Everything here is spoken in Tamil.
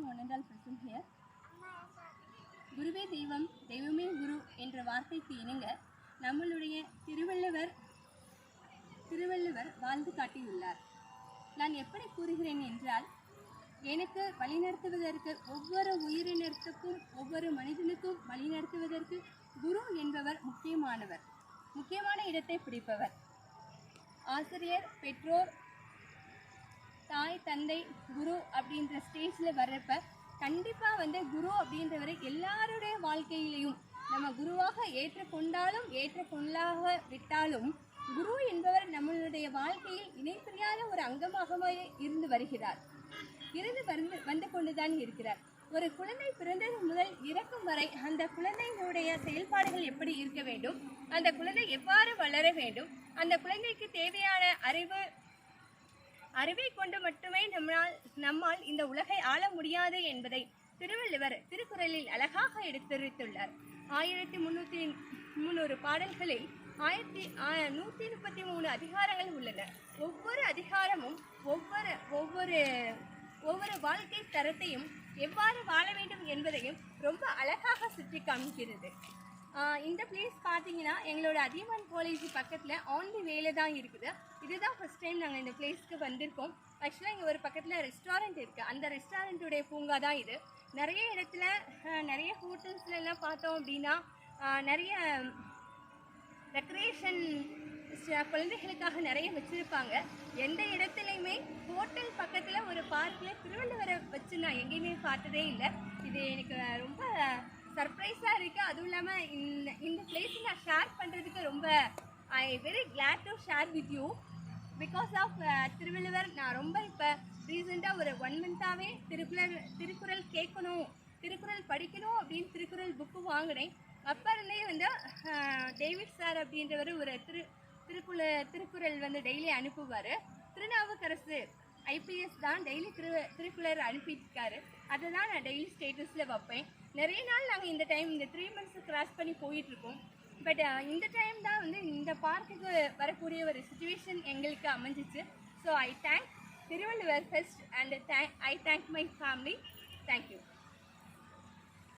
one and all present here. குருவே தெய்வம் தெய்வமே குரு என்ற வார்த்தைக்கு இணங்க நம்மளுடைய திருவள்ளுவர் வாழ்ந்து காட்டியுள்ளார். நான் எப்படி கூறுகிறேன் என்றால், எனக்கு வழிநடத்துவதற்கு ஒவ்வொரு உயிரினத்துக்கும் ஒவ்வொரு மனிதனுக்கும் வழிநடத்துவதற்கு குரு என்பவர் முக்கியமான இடத்தை பிடிப்பவர். ஆசிரியர், பெற்றோர், தாய், தந்தை, குரு அப்படின்ற ஸ்டேஜில் வர்றப்ப கண்டிப்பாக குரு அப்படின்றவரை எல்லாருடைய வாழ்க்கையிலையும் நம்ம குருவாக ஏற்றுக்கொண்டாலும் ஏற்றுக்கொள்ளாக விட்டாலும் குரு என்பவர் நம்மளுடைய வாழ்க்கையில் இணைப்பிரியாத ஒரு அங்கமாகவே இருந்து வருகிறார், வந்து கொண்டுதான் இருக்கிறார். ஒரு குழந்தை பிறந்தது முதல் இறக்கும் வரை அந்த குழந்தையினுடைய செயல்பாடுகள் எப்படி இருக்க வேண்டும், அந்த குழந்தை எவ்வாறு வளர வேண்டும், அந்த குழந்தைக்கு தேவையான அறிவை கொண்டு மட்டுமே நம்மால் இந்த உலகை ஆள முடியாது என்பதை திருவள்ளுவர் திருக்குறளில் அழகாக எடுத்துரைத்துள்ளார். 1303 பாடல்களில் 133 அதிகாரங்கள் உள்ளன. ஒவ்வொரு அதிகாரமும் ஒவ்வொரு வாழ்க்கை தரத்தையும் எவ்வாறு வாழ வேண்டும் என்பதையும் ரொம்ப அழகாக சுற்றி காமிக்கிறது. இந்த பிளேஸ் பார்த்தீங்கன்னா எங்களோட அதியமான் காலேஜ் பக்கத்தில் ஆன் தி வேல தான் இருக்குது. இதுதான் ஃபஸ்ட் டைம் நாங்கள் இந்த பிளேஸ்க்கு வந்திருக்கோம். ஆக்சுவலாக இங்கே ஒரு பக்கத்தில் ரெஸ்டாரண்ட் இருக்குது. அந்த ரெஸ்டாரண்ட்டுடைய பூங்கா தான் இது. நிறைய இடத்துல நிறைய ஹோட்டல்ஸ்லாம் பார்த்தோம் அப்படின்னா நிறைய ரெக்ரியேஷன் குழந்தைகளுக்காக நிறைய வச்சுருப்பாங்க. எந்த இடத்துலையுமே ஹோட்டல் பக்கத்தில் ஒரு பார்க்கில் திருவள்ளுவரை வச்சு நான் எங்கேயுமே பார்த்ததே இல்லை. இது எனக்கு ரொம்ப சர்ப்ரைஸாக இருக்குது. அதுவும் இல்லாமல் இந்த பிளேஸை நான் ஷேர் பண்ணுறதுக்கு ரொம்ப I very glad to share with you because of Thiruvalluvar. நான் ரொம்ப இப்போ ரீசெண்டாக ஒரு 1 மந்த்தாகவே திருக்குறள் கேட்கணும், திருக்குறள் படிக்கணும் அப்படின்னு திருக்குறள் புக்கு வாங்கினேன். அப்போ இருந்தே டேவிட் சார் அப்படின்றவர் ஒரு திருக்குறள் டெய்லி அனுப்புவார். திருநாவுக்கரசு ஐபிஎஸ் தான் டெய்லி திருக்குறள் அனுப்பியிருக்காரு. அதை தான் நான் டெய்லி ஸ்டேட்டஸில் வைப்பேன். நிறைய நாள் நாங்கள் இந்த 3 மந்த்ஸ் கிராஸ் பண்ணி போயிட்டுருக்கோம். பட் இந்த டைம் தான் இந்த பார்க்குக்கு வரக்கூடிய ஒரு சுச்சுவேஷன் எங்களுக்கு அமைஞ்சிச்சு. So I thank Thiruvalluvar first and I thank my family. Thank you.